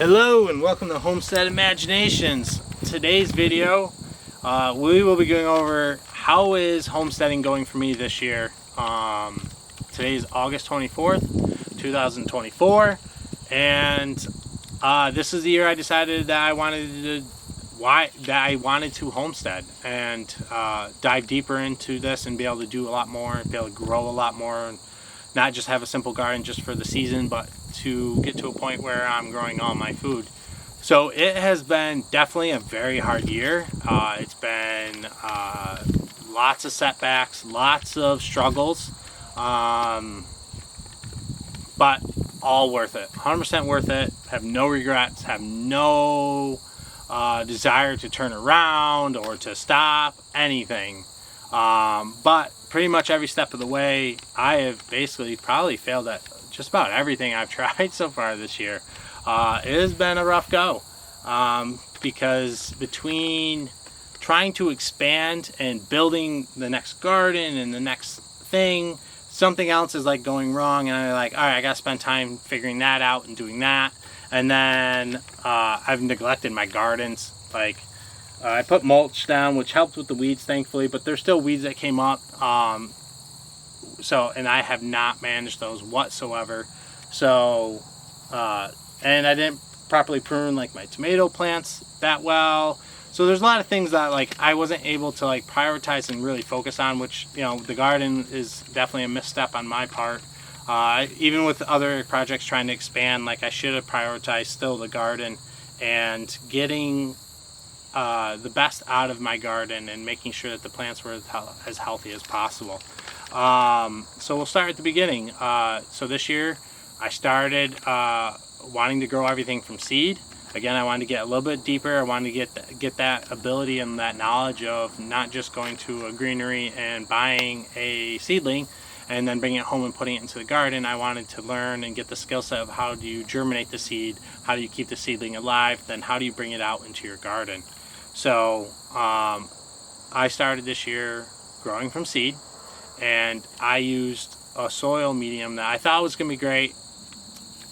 Hello and welcome to Homestead Imaginations. Today's video, we will be going over how is homesteading going for me this year. Today is August 24th, 2024, and this is the year I decided that I wanted to homestead and dive deeper into this and be able to do a lot more, be able to grow a lot more, and not just have a simple garden just for the season, but to get to a point where I'm growing all my food. So it has been definitely a very hard year. It's been lots of setbacks, lots of struggles, but all worth it. 100% worth it. Have no regrets, have no desire to turn around or to stop anything. But pretty much every step of the way, I have basically probably failed at just about everything I've tried so far this year. It has been a rough go, because between trying to expand and building the next garden and the next thing, something else is like going wrong, and I'm like, all right, I gotta spend time figuring that out and doing that. And then I've neglected my gardens. Like, I put mulch down, which helped with the weeds, thankfully, but there's still weeds that came up. And I have not managed those whatsoever. So, and I didn't properly prune like my tomato plants that well. So there's a lot of things that like I wasn't able to like prioritize and really focus on, which, you know, the garden is definitely a misstep on my part. Even with other projects trying to expand, like I should have prioritized still the garden and getting the best out of my garden and making sure that the plants were as healthy as possible. So we'll start at the beginning. So this year I started wanting to grow everything from seed. Again, I wanted to get a little bit deeper. I wanted to get that ability and that knowledge of not just going to a greenery and buying a seedling and then bringing it home and putting it into the garden. I wanted to learn and get the skill set of how do you germinate the seed, how do you keep the seedling alive, then how do you bring it out into your garden. So I started this year growing from seed, and I used a soil medium that I thought was going to be great.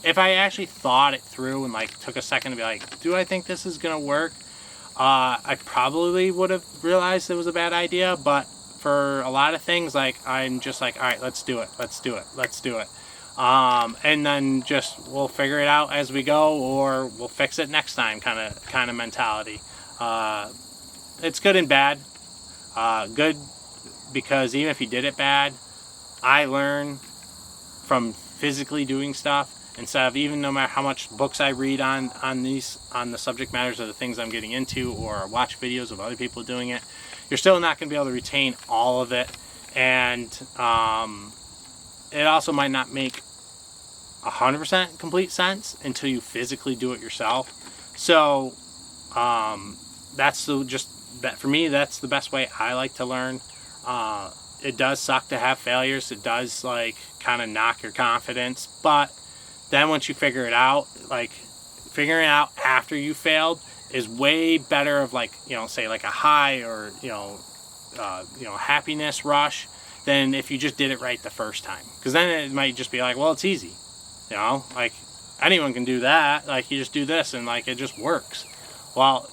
If I actually thought it through and like took a second to be like, do I think this is going to work? I probably would have realized it was a bad idea, but for a lot of things, like I'm just like, all right, let's do it. And then just we'll figure it out as we go, or we'll fix it next time kind of mentality. It's good and bad. Good because even if you did it bad, I learn from physically doing stuff instead of, even no matter how much books I read on the subject matters of the things I'm getting into, or watch videos of other people doing it, you're still not going to be able to retain all of it. And it also might not make 100% complete sense until you physically do it yourself. So that's for me, that's the best way I like to learn. It does suck to have failures. It does like kind of knock your confidence, but then once you figure it out, like figuring it out after you failed is way better of like, you know, say like a high or, happiness rush than if you just did it right the first time. Because then it might just be like, well, it's easy, you know, like anyone can do that. Like you just do this and like it just works. Well,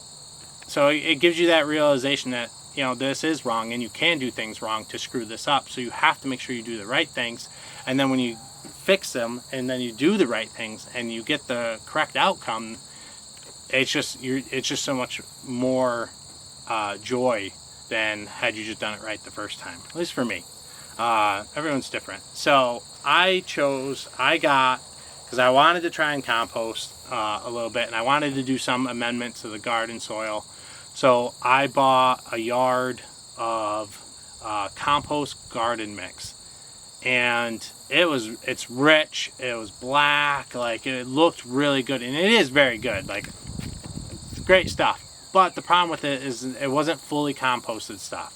so it gives you that realization that, you know, this is wrong and you can do things wrong to screw this up. So you have to make sure you do the right things. And then when you fix them and then you do the right things and you get the correct outcome, it's just so much more joy than had you just done it right the first time. At least for me. Everyone's different. So because I wanted to try and compost a little bit, and I wanted to do some amendment to the garden soil. So I bought a yard of compost garden mix, and it's rich, it was black, like it looked really good, and it is very good, like great stuff. But the problem with it is it wasn't fully composted stuff.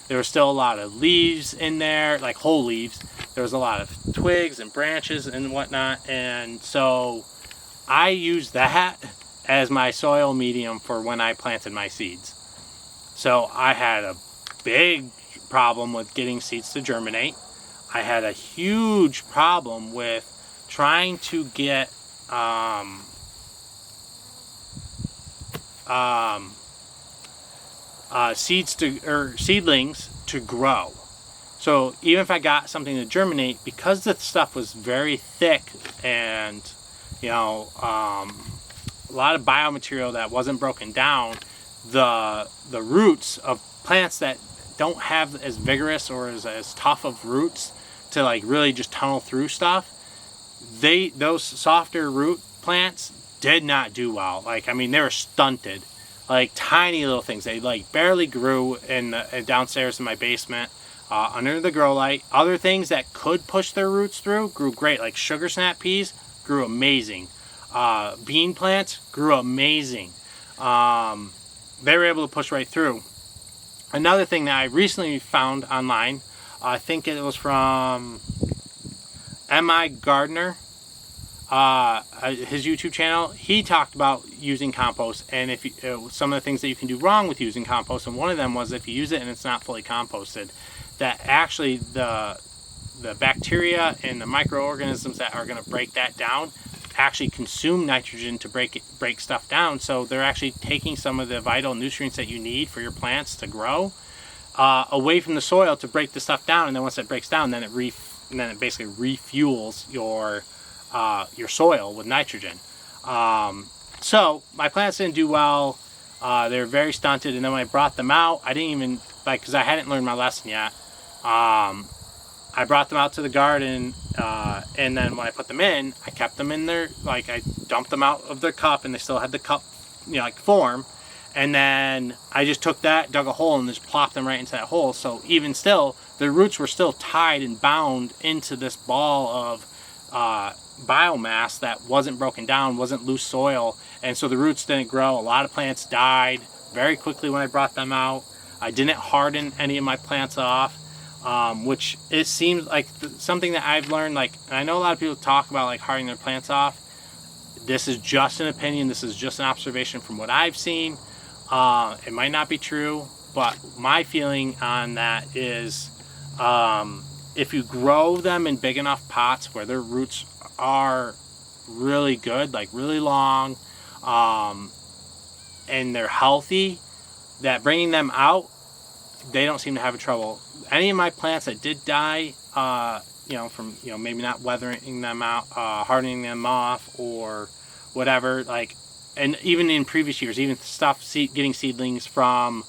There was still a lot of leaves in there, like whole leaves. There was a lot of twigs and branches and whatnot, and so I used that as my soil medium for when I planted my seeds. So I had a big problem with getting seeds to germinate. I had a huge problem with trying to get seedlings to grow. So even if I got something to germinate, because the stuff was very thick and, you know, a lot of biomaterial that wasn't broken down, the roots of plants that don't have as vigorous or as tough of roots to like really just tunnel through stuff, those softer root plants did not do well. Like, I mean, they were stunted, like tiny little things. They like barely grew in downstairs in my basement, under the grow light. Other things that could push their roots through grew great, like sugar snap peas grew amazing. Bean plants grew amazing. They were able to push right through. Another thing that I recently found online, I think it was from M.I. Gardner, his YouTube channel. He talked about using compost and if you, some of the things that you can do wrong with using compost, and one of them was if you use it and it's not fully composted, that actually the bacteria and the microorganisms that are going to break that down actually consume nitrogen to break stuff down. So they're actually taking some of the vital nutrients that you need for your plants to grow away from the soil to break the stuff down. And then once it breaks down, then it basically refuels your soil with nitrogen. So my plants didn't do well. They were very stunted. And then when I brought them out, I didn't even because I hadn't learned my lesson yet. I brought them out to the garden, and then when I put them in, I kept them in there, like I dumped them out of their cup and they still had the cup, you know, like form. And then I just took that, dug a hole and just plopped them right into that hole. So even still, the roots were still tied and bound into this ball of biomass that wasn't broken down, wasn't loose soil. And so the roots didn't grow. A lot of plants died very quickly when I brought them out. I didn't harden any of my plants off. Which it seems like something that I've learned, like, and I know a lot of people talk about like hardening their plants off. This is just an opinion. This is just an observation from what I've seen. It might not be true, but my feeling on that is, if you grow them in big enough pots where their roots are really good, like really long, and they're healthy, that bringing them out, they don't seem to have trouble. Any of my plants that did die, you know, from, you know, maybe not weathering them out, hardening them off or whatever, like, and even in previous years, even stuff, getting seedlings from,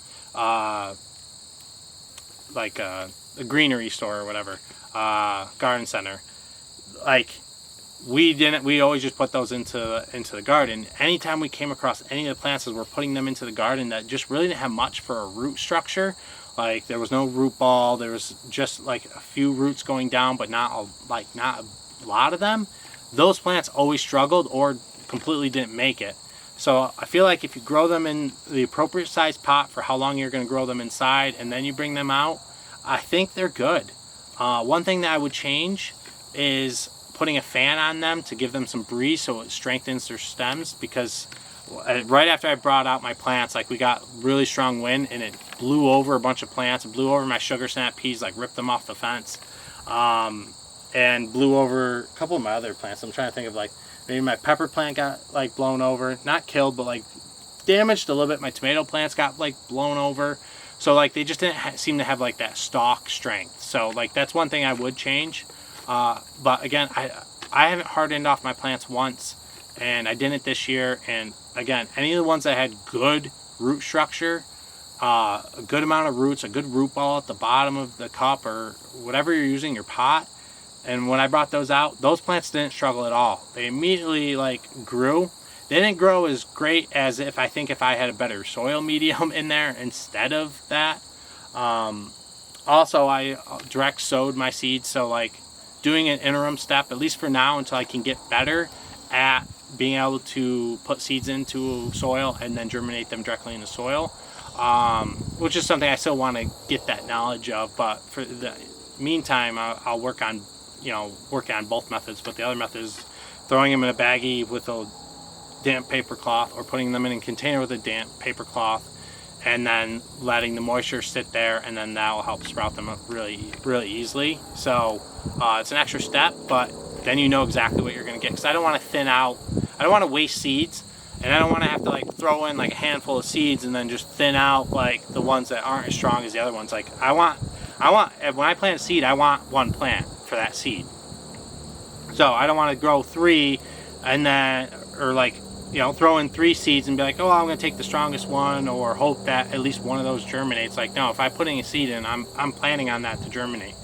like a greenery store or whatever, garden center, like, we always just put those into the garden. Anytime we came across any of the plants as we're putting them into the garden that just really didn't have much for a root structure, like there was no root ball, there was just like a few roots going down, but not a lot of them, those plants always struggled or completely didn't make it. So I feel like if you grow them in the appropriate size pot for how long you're going to grow them inside, and then you bring them out, I think they're good. One thing that I would change is putting a fan on them to give them some breeze so it strengthens their stems, because right after I brought out my plants, like we got really strong wind and it blew over a bunch of plants. It blew over my sugar snap peas, like ripped them off the fence, and blew over a couple of my other plants. I'm trying to think of, like, maybe my pepper plant got like blown over, not killed, but like damaged a little bit. My tomato plants got like blown over. So like they just didn't seem to have like that stalk strength. So like that's one thing I would change. But again, I haven't hardened off my plants once, and I didn't this year. And again, any of the ones that had good root structure, a good amount of roots, a good root ball at the bottom of the cup or whatever you're using, your pot, and when I brought those out, those plants didn't struggle at all. They immediately like grew. They didn't grow as great as if I had a better soil medium in there instead of that. Also, I direct sowed my seeds, so like doing an interim step, at least for now, until I can get better at being able to put seeds into soil and then germinate them directly in the soil, which is something I still want to get that knowledge of. But for the meantime, I'll work on both methods. But the other method is throwing them in a baggie with a damp paper cloth, or putting them in a container with a damp paper cloth, and then letting the moisture sit there, and then that will help sprout them up really, really easily. So it's an extra step, but then you know exactly what you're going to get. Because I don't want to thin out, I don't want to waste seeds and I don't want to have to like throw in like a handful of seeds and then just thin out like the ones that aren't as strong as the other ones. Like I want when I plant a seed, I want one plant for that seed. So I don't want to grow 3 and then, or like, you know, throw in 3 seeds and be like, oh, I'm going to take the strongest one or hope that at least one of those germinates. Like, no, if I put a seed in, I'm planning on that to germinate.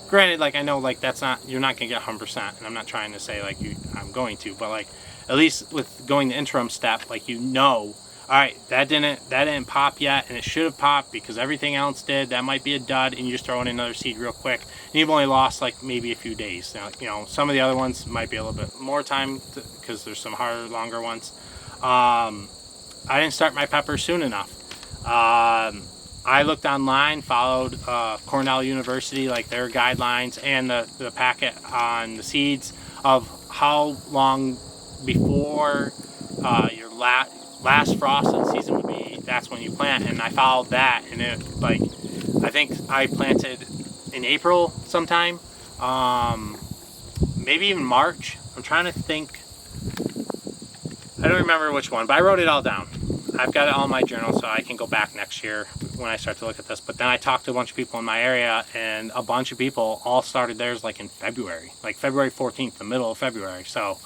Granted, like I know like that's not, you're not going to get 100%, and I'm not trying to say like I'm going to, but like at least with going the interim step, like you know, all right, that didn't pop yet, and it should have popped because everything else did. That might be a dud, and you just throw in another seed real quick, and you've only lost like maybe a few days. Now, you know, some of the other ones might be a little bit more time because there's some harder, longer ones. I didn't start my peppers soon enough. I looked online, followed Cornell University, like their guidelines and the packet on the seeds of how long before your last frost season would be. That's when you plant, and I followed that, and it like I think I planted in April sometime, maybe even March. I'm trying to think. I don't remember which one, but I wrote it all down. I've got it all in my journal, so I can go back next year when I start to look at this. But then I talked to a bunch of people in my area, and a bunch of people all started theirs like in February, like February 14th, the middle of February. So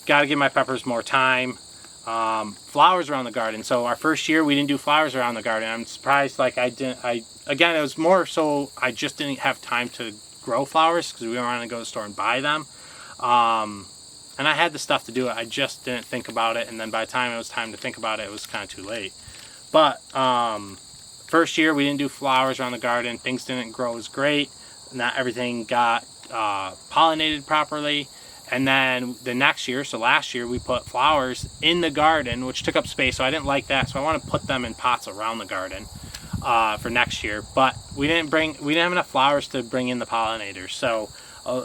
got to give my peppers more time. Flowers around the garden. So our first year we didn't do flowers around the garden. I'm surprised. Like again, it was more so I just didn't have time to grow flowers because we were going to go to the store and buy them. And I had the stuff to do it. I just didn't think about it. And then by the time it was time to think about it, it was kind of too late. But first year we didn't do flowers around the garden. Things didn't grow as great. Not everything got pollinated properly. And then the next year, so last year, we put flowers in the garden, which took up space. So I didn't like that. So I want to put them in pots around the garden for next year. But we didn't have enough flowers to bring in the pollinators. So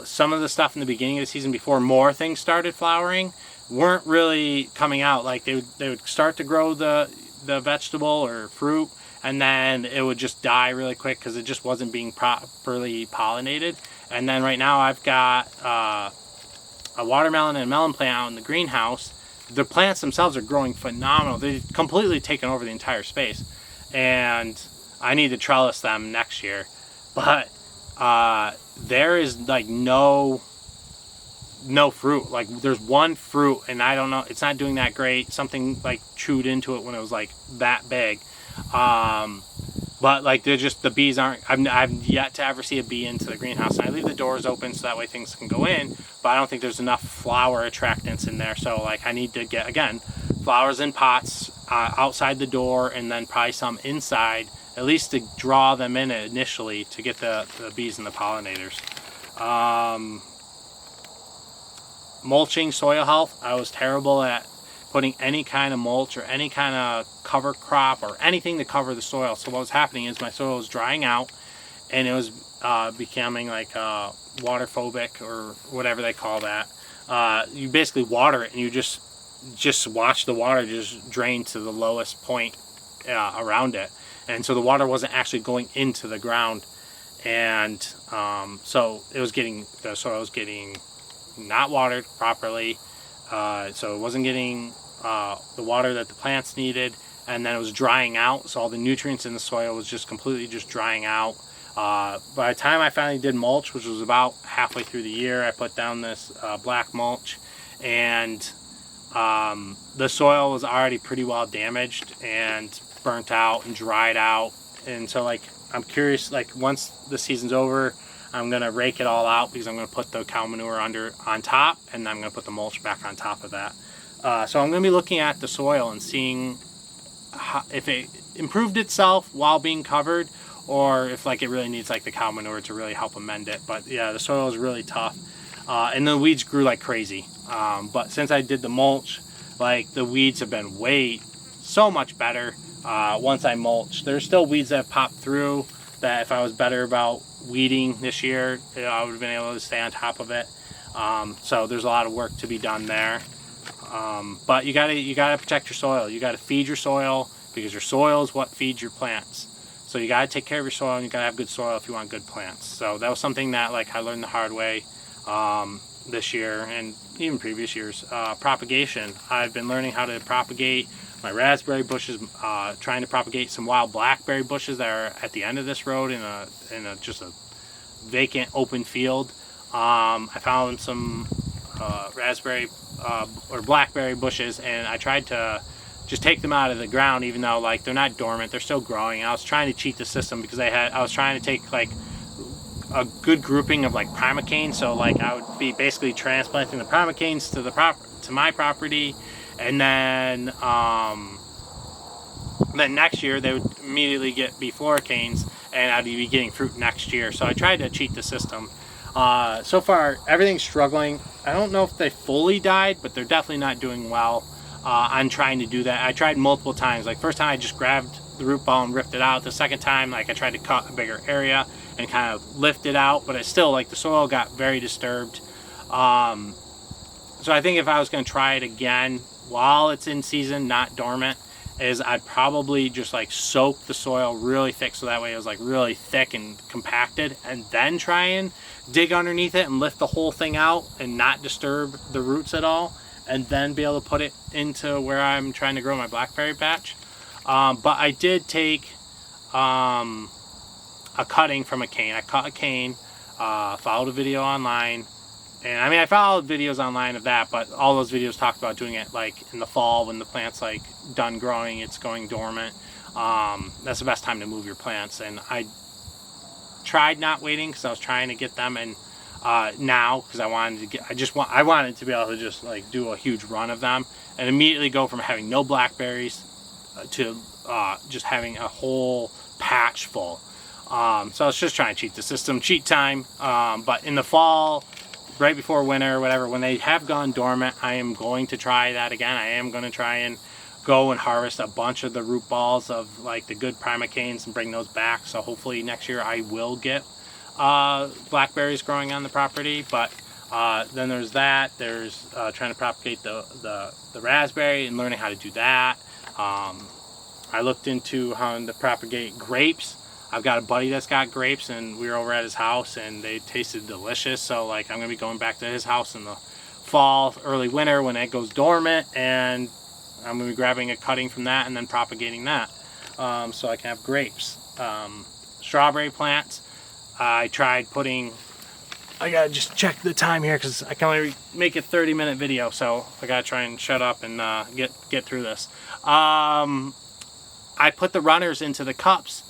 some of the stuff in the beginning of the season before more things started flowering weren't really coming out. Like they would start to grow the vegetable or fruit, and then it would just die really quick because it just wasn't being properly pollinated. And then right now I've got a watermelon and a melon plant out in the greenhouse. The plants themselves are growing phenomenal. They've completely taken over the entire space, and I need to trellis them next year. But there is like no fruit. Like there's one fruit, and I don't know, it's not doing that great. Something like chewed into it when it was like that big. But like they're just, the bees aren't, I've yet to ever see a bee into the greenhouse. And I leave the doors open so that way things can go in, but I don't think there's enough flower attractants in there. So like I need to get, again, flowers in pots outside the door, and then probably some inside, at least to draw them in initially to get the bees and the pollinators. Mulching, soil health, I was terrible at putting any kind of mulch or any kind of cover crop or anything to cover the soil. So what was happening is my soil was drying out, and it was becoming like water-phobic or whatever they call that. You basically water it, and you just watch the water just drain to the lowest point around it. And so the water wasn't actually going into the ground. And so the soil was getting not watered properly. So it wasn't getting the water that the plants needed, and then it was drying out. So all the nutrients in the soil was just completely just drying out. By the time I finally did mulch, which was about halfway through the year, I put down this black mulch, and the soil was already pretty well damaged and burnt out and dried out. And so like I'm curious, like once the season's over, I'm gonna rake it all out because I'm gonna put the cow manure on top, and I'm gonna put the mulch back on top of that. So I'm gonna be looking at the soil and seeing if it improved itself while being covered, or if like it really needs like the cow manure to really help amend it. But yeah, the soil is really tough, and the weeds grew like crazy. But since I did the mulch, like the weeds have been so much better once I mulched. There's still weeds that have popped through that if I was better about weeding this year, I would have been able to stay on top of it. So there's a lot of work to be done there. But you gotta protect your soil. You gotta feed your soil, because your soil is what feeds your plants. So you gotta take care of your soil, and you gotta have good soil if you want good plants. So that was something that like I learned the hard way. this year and even previous years, propagation. I've been learning how to propagate my raspberry bushes, trying to propagate some wild blackberry bushes that are at the end of this road in just a vacant open field. I found some raspberry or blackberry bushes, and I tried to just take them out of the ground, even though like they're not dormant, they're still growing. I was trying to cheat the system because I was trying to take like a good grouping of like primacanes, so like I would be basically transplanting the primacanes to my property, and then next year they would immediately get befloricanes, and I'd be getting fruit next year. So I tried to cheat the system. So far everything's struggling. I don't know if they fully died, but they're definitely not doing well on trying to do that. I tried multiple times. Like first time I just grabbed the root ball and ripped it out. The second time, like I tried to cut a bigger area and kind of lift it out, but it still, like the soil got very disturbed. So I think if I was going to try it again while it's in season, not dormant, is I'd probably just like soak the soil really thick, so that way it was like really thick and compacted, and then try and dig underneath it and lift the whole thing out and not disturb the roots at all, and then be able to put it into where I'm trying to grow my blackberry patch. But I did take a cutting from a cane. I cut a cane, followed a video online, and I mean I followed videos online of that, but all those videos talked about doing it like in the fall when the plant's like done growing, it's going dormant. That's the best time to move your plants, and I tried not waiting because I was trying to get them, and now because I wanted to be able to just like do a huge run of them and immediately go from having no blackberries to just having a whole patch full. So I was just trying to cheat the system, cheat time. But in the fall, right before winter or whatever, when they have gone dormant, I am going to try that again. I am going to try and go and harvest a bunch of the root balls of like the good primacanes and bring those back. So hopefully next year I will get blackberries growing on the property. But then there's that. There's trying to propagate the raspberry and learning how to do that. I looked into how to propagate grapes. I've got a buddy that's got grapes, and we were over at his house and they tasted delicious. So like I'm gonna be going back to his house in the fall, early winter when it goes dormant, and I'm gonna be grabbing a cutting from that and then propagating that, so I can have grapes. Strawberry plants, I tried putting, I gotta just check the time here because I can only make a 30-minute video, so I gotta try and shut up and get through this. I put the runners into the cups,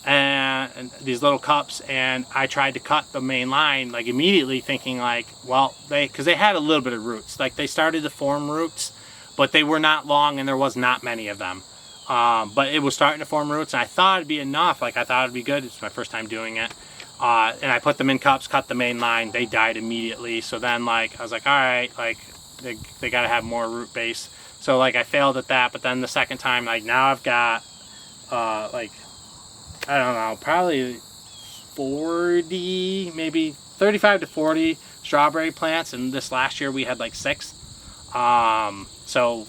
and these little cups, and I tried to cut the main line like immediately, thinking like, well, because they had a little bit of roots, like they started to form roots, but they were not long and there was not many of them. But it was starting to form roots, and I thought it'd be enough. Like I thought it'd be good. It's my first time doing it. And I put them in cups, cut the main line. They died immediately. So then like I was like, all right, like they got to have more root base. So like I failed at that. But then the second time, like now I've got like, I don't know, probably 40, maybe 35 to 40 strawberry plants. And this last year we had like 6. So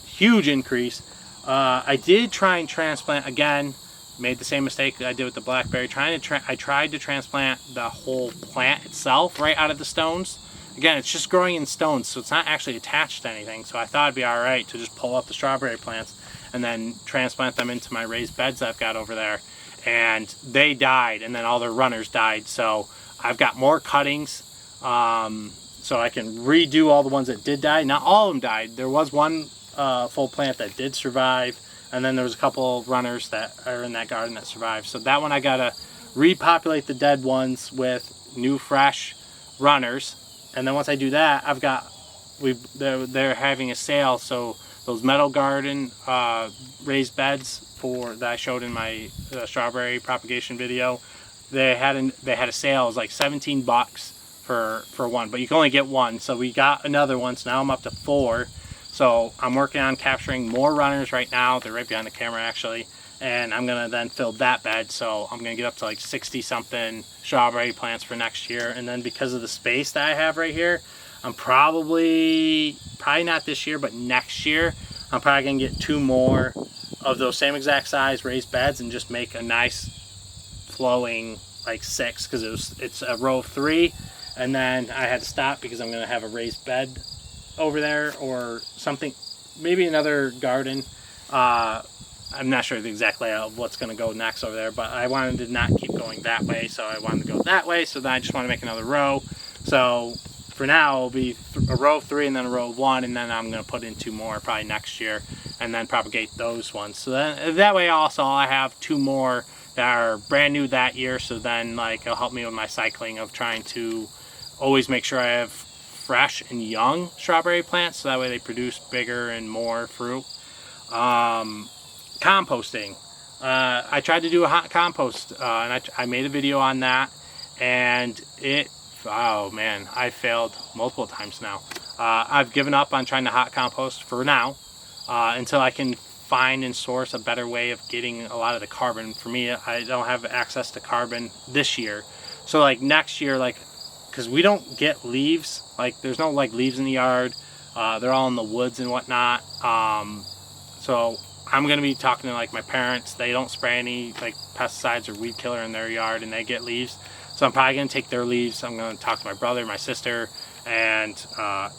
huge increase. I did try and transplant again. Made the same mistake that I did with the blackberry. I tried to transplant the whole plant itself right out of the stones. Again, it's just growing in stones, so it's not actually attached to anything. So I thought it'd be all right to just pull up the strawberry plants and then transplant them into my raised beds that I've got over there. And they died, and then all their runners died. So I've got more cuttings, so I can redo all the ones that did die. Not all of them died. There was one full plant that did survive, and then there was a couple runners that are in that garden that survived. So that one I gotta repopulate the dead ones with new fresh runners, and then once I do that, I've got they're having a sale. So those metal garden raised beds that I showed in my strawberry propagation video, they had a sale. It was like $17 for one, but you can only get one. So we got another one. So now I'm up to 4. So I'm working on capturing more runners right now. They're right behind the camera actually. And I'm gonna then fill that bed. So I'm gonna get up to like 60 something strawberry plants for next year. And then because of the space that I have right here, I'm probably not this year, but next year, I'm probably gonna get 2 more of those same exact size raised beds and just make a nice flowing like 6, because it's a row of 3. and then I had to stop because I'm going to have a raised bed over there or something, maybe another garden. I'm not sure exactly what's going to go next over there, but I wanted to not keep going that way, so I wanted to go that way. So then I just want to make another row. So for now, it'll be a row of 3 and then a row of 1, and then I'm going to put in 2 more probably next year and then propagate those ones. So then that way also I have 2 more that are brand new that year, so then like it'll help me with my cycling of trying to always make sure I have fresh and young strawberry plants, so that way they produce bigger and more fruit. Composting. I tried to do a hot compost, and I made a video on that, and oh man, I failed multiple times now. I've given up on trying to hot compost for now, until I can find and source a better way of getting a lot of the carbon. For me, I don't have access to carbon this year, so like next year, like, because we don't get leaves, like there's no like leaves in the yard, they're all in the woods and whatnot, so I'm going to be talking to like my parents. They don't spray any like pesticides or weed killer in their yard, and they get leaves. So I'm probably going to take their leaves. I'm going to talk to my brother, my sister, and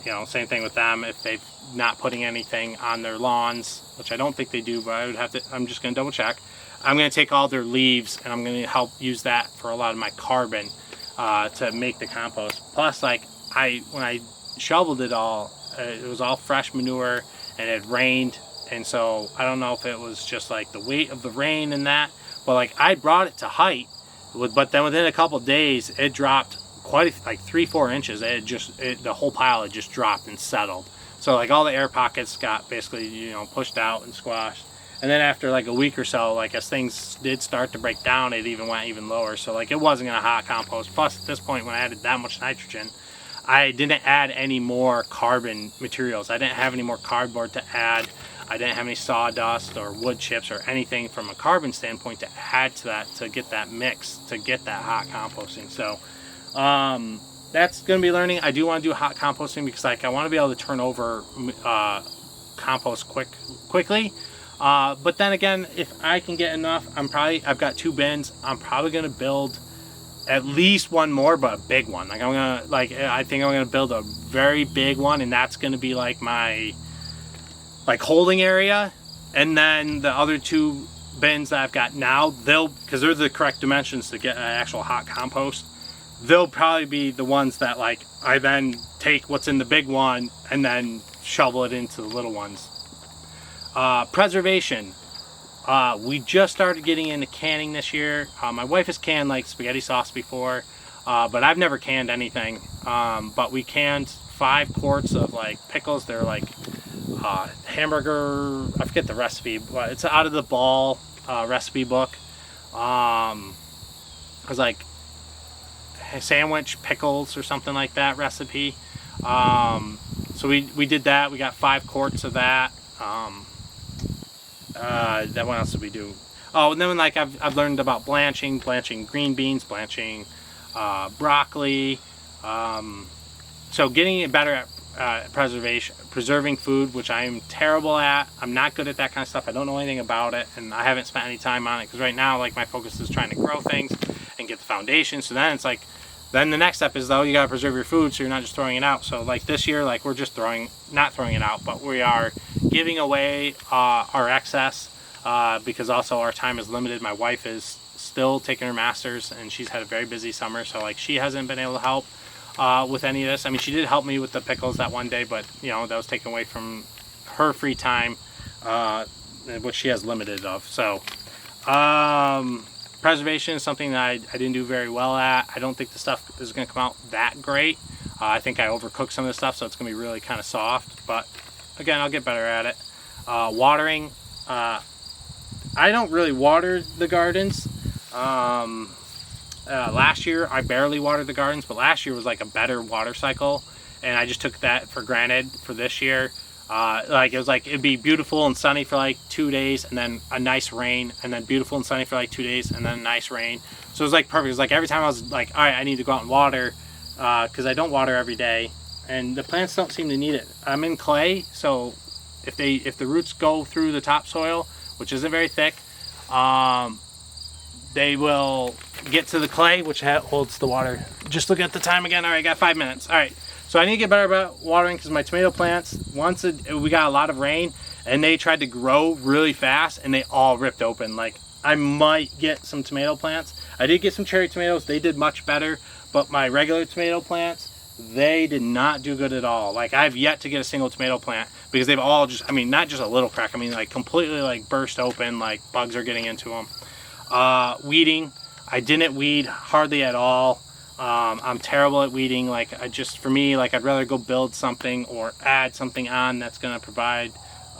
you know, same thing with them. If they're not putting anything on their lawns, which I don't think they do, but I would have to. I'm just going to double check. I'm going to take all their leaves, and I'm going to help use that for a lot of my carbon to make the compost. Plus, like when I shoveled it all, it was all fresh manure, and it rained. And so I don't know if it was just like the weight of the rain and that, but like I brought it to height, but then within a couple of days it dropped quite like 3-4 inches. The whole pile had just dropped and settled. So like all the air pockets got basically, you know, pushed out and squashed. And then after like a week or so, like as things did start to break down, it even went even lower. So like it wasn't gonna hot compost. Plus at this point, when I added that much nitrogen, I didn't add any more carbon materials. I didn't have any more cardboard to add. I didn't have any sawdust or wood chips or anything from a carbon standpoint to add to that, to get that mix, to get that hot composting. So that's going to be learning. I do want to do hot composting because like I want to be able to turn over compost quickly. But then again, if I can get enough, I've got 2 bins. I'm probably going to build at least 1 more, but a big one. Like I think I'm going to build a very big one, and that's going to be like my holding area. And then the other 2 bins that I've got now, because they're the correct dimensions to get an actual hot compost, they'll probably be the ones that like I then take what's in the big one and then shovel it into the little ones. Preservation. We just started getting into canning this year. My wife has canned like spaghetti sauce before, but I've never canned anything. But we canned 5 quarts of like pickles. They're like hamburger, I forget the recipe, but it's out of the Ball recipe book. It was like sandwich pickles or something like that recipe. So we did that. We got 5 quarts of that. Then what else did we do? Oh, and then like I've learned about blanching green beans, blanching broccoli. So getting better at preserving food, which I am terrible at. I'm not good at that kind of stuff. I don't know anything about it, and I haven't spent any time on it because right now like my focus is trying to grow things and get the foundation. So then it's like, then the next step is though you gotta preserve your food so you're not just throwing it out. So like this year, like we're just not throwing it out, but we are giving away our excess because also our time is limited. My wife is still taking her master's and she's had a very busy summer, so like she hasn't been able to help with any of this. I mean, she did help me with the pickles that one day, but you know, that was taken away from her free time, which she has limited of. So preservation is something that I didn't do very well at. I don't think the stuff is going to come out that great. I think I overcooked some of the stuff, so it's going to be really kind of soft, but again, I'll get better at it. Watering, I don't really water the gardens. Last year I barely watered the gardens, but last year was like a better water cycle, and I just took that for granted for this year. Like it was like it'd be beautiful and sunny for like 2 days, and then a nice rain, and then beautiful and sunny for like 2 days, and then a nice rain. So it was like perfect. It was like every time I was like, all right, I need to go out and water, because I don't water every day, and the plants don't seem to need it. I'm in clay, so if the roots go through the topsoil, which isn't very thick, they will get to the clay, which holds the water. Just look at the time again. All right, I got 5 minutes. All right, so I need to get better about watering because my tomato plants, we got a lot of rain and they tried to grow really fast and they all ripped open. Like, I might get some tomato plants. I did get some cherry tomatoes. They did much better, but my regular tomato plants, they did not do good at all. Like, I've yet to get a single tomato plant because they've all just, I mean, not just a little crack, I mean, like completely like burst open, like bugs are getting into them. Weeding, I didn't weed hardly at all. I'm terrible at weeding. Like, for me, like, I'd rather go build something or add something on that's going to provide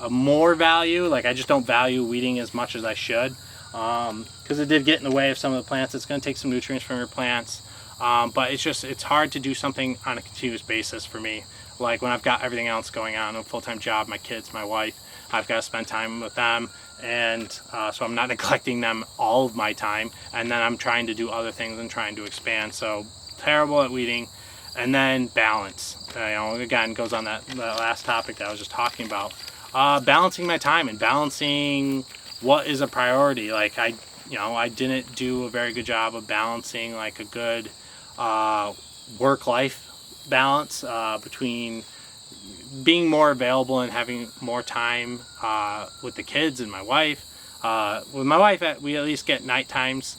more value. Like, I just don't value weeding as much as I should, because it did get in the way of some of the plants. It's going to take some nutrients from your plants, but it's hard to do something on a continuous basis for me. Like, when I've got everything else going on, a full-time job, my kids, my wife, I've got to spend time with them, and so I'm not neglecting them all of my time, and then I'm trying to do other things and trying to expand. So terrible at weeding. And then balance, again, goes on that last topic that I was just talking about. Balancing my time and balancing what is a priority. Like, I didn't do a very good job of balancing like a good work-life balance between being more available and having more time with the kids and my wife. With my wife, we at least get night times.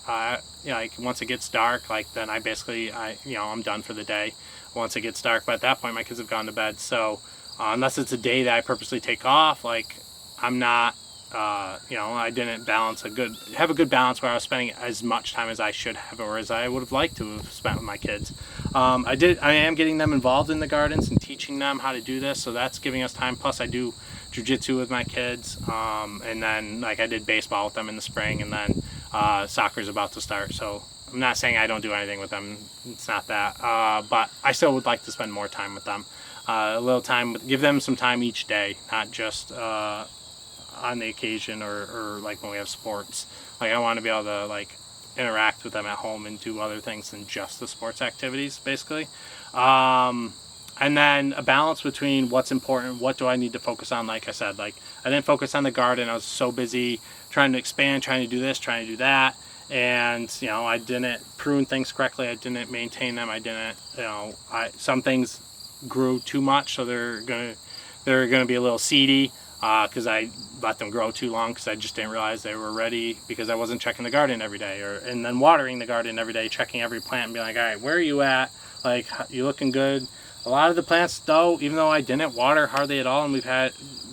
Like, once it gets dark, like, then I'm done for the day once it gets dark. But at that point, my kids have gone to bed. So unless it's a day that I purposely take off, like, I'm not, I didn't have a good balance where I was spending as much time as I should have, or as I would have liked to have spent with my kids. I am getting them involved in the gardens and teaching them how to do this, so that's giving us time. Plus, I do jiu-jitsu with my kids, and then, like, I did baseball with them in the spring, and then soccer's about to start. So I'm not saying I don't do anything with them. It's not that, but I still would like to spend more time with them. A little time, give them some time each day, not just on the occasion or like when we have sports. Like, I want to be able to, like, interact with them at home and do other things than just the sports activities, basically. And then a balance between what's important, what do I need to focus on. Like I said, like, I didn't focus on the garden. I was so busy trying to expand, trying to do this, trying to do that, and I didn't prune things correctly. I didn't maintain them. I didn't, some things grew too much, so they're gonna be a little seedy because I let them grow too long, because I just didn't realize they were ready, because I wasn't checking the garden every day, and then watering the garden every day, checking every plant and being like, all right, where are you at? Like, you looking good? A lot of the plants, though, even though I didn't water hardly at all, and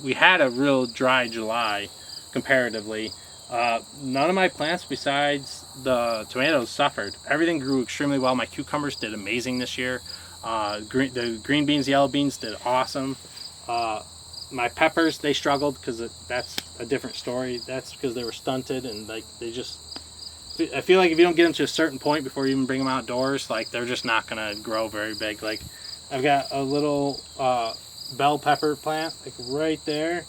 we had a real dry July comparatively, none of my plants besides the tomatoes suffered. Everything grew extremely well. My cucumbers did amazing this year. The green beans, yellow beans did awesome. My peppers, they struggled because that's a different story. That's because they were stunted, and like, I feel like if you don't get them to a certain point before you even bring them outdoors, like, they're just not gonna grow very big. Like, I've got a little bell pepper plant, like, right there.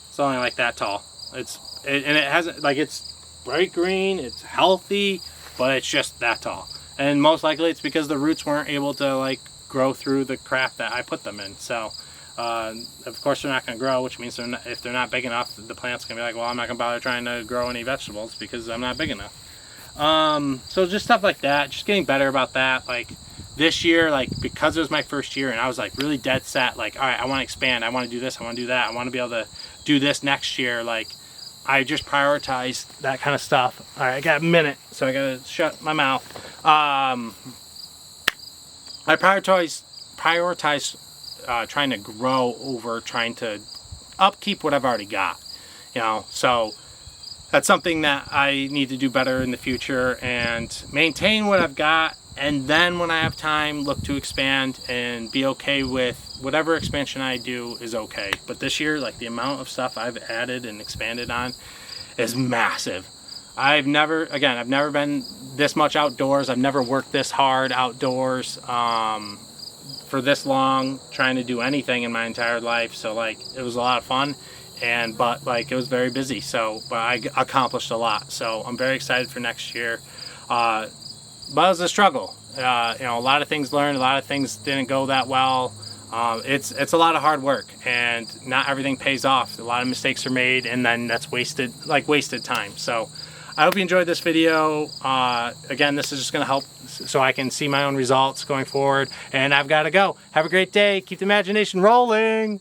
It's only like that tall. And it hasn't, like, it's bright green, it's healthy, but it's just that tall. And most likely it's because the roots weren't able to, like, grow through the crap that I put them in. So of course they're not going to grow, which means if they're not big enough, the plant's going to be like, well, I'm not going to bother trying to grow any vegetables because I'm not big enough. So just stuff like that, just getting better about that. Like, this year, like, because it was my first year and I was, like, really dead set, like, all right, I want to expand, I want to do this, I want to do that, I want to be able to do this next year, like, I just prioritized that kind of stuff. All right, I got a minute, so I got to shut my mouth. I prioritize trying to grow over trying to upkeep what I've already got, so that's something that I need to do better in the future, and maintain what I've got, and then when I have time, look to expand and be okay with whatever expansion I do is okay. But this year, like, the amount of stuff I've added and expanded on is massive. I've never been this much outdoors. I've never worked this hard outdoors for this long trying to do anything in my entire life. So, like, it was a lot of fun, but like, it was very busy. So, but I accomplished a lot. So I'm very excited for next year. But it was a struggle. A lot of things learned, a lot of things didn't go that well. It's a lot of hard work, and not everything pays off. A lot of mistakes are made, and then that's wasted time. So I hope you enjoyed this video. Again, this is just going to help so I can see my own results going forward. And I've got to go. Have a great day. Keep the imagination rolling.